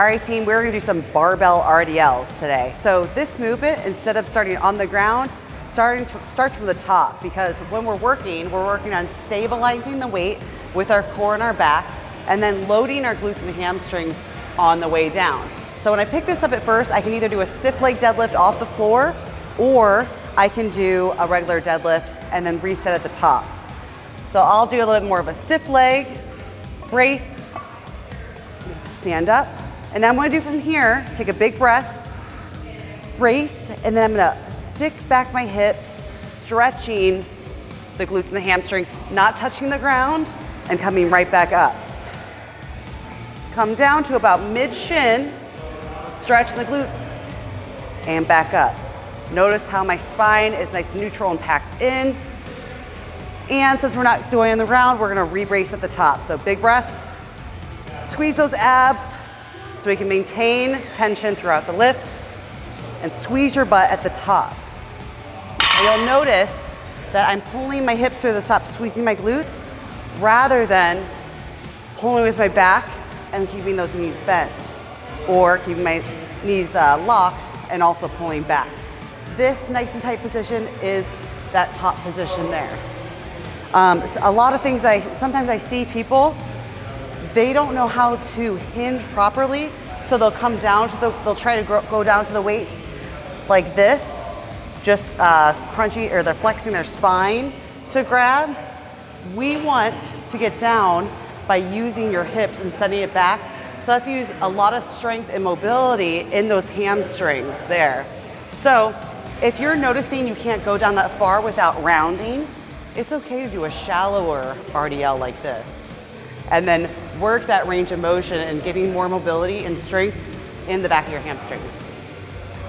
All right, team, we're gonna do some barbell RDLs today. So this movement, instead of starting on the ground, starts from the top, because when we're working on stabilizing the weight with our core and our back, and then loading our glutes and hamstrings on the way down. So when I pick this up at first, I can either do a stiff leg deadlift off the floor, or I can do a regular deadlift and then reset at the top. So I'll do a little bit more of a stiff leg, brace, stand up. And I'm gonna do from here, take a big breath, brace, and then I'm gonna stick back my hips, stretching the glutes and the hamstrings, not touching the ground, and coming right back up. Come down to about mid-shin, stretch the glutes, and back up. Notice how my spine is nice and neutral and packed in. And since we're not doing on the ground, we're gonna re-brace at the top. So big breath, squeeze those abs so we can maintain tension throughout the lift, and squeeze your butt at the top. And you'll notice that I'm pulling my hips through the top, squeezing my glutes, rather than pulling with my back and keeping those knees bent, or keeping my knees locked and also pulling back. This nice and tight position is that top position there. A lot of things sometimes I see people, they don't know how to hinge properly, so they'll come down to they'll try to go down to the weight like this, just crunchy, or they're flexing their spine to grab. We want to get down by using your hips and sending it back. So let's use a lot of strength and mobility in those hamstrings there. So if you're noticing you can't go down that far without rounding, it's okay to do a shallower RDL like this, and then work that range of motion and getting more mobility and strength in the back of your hamstrings.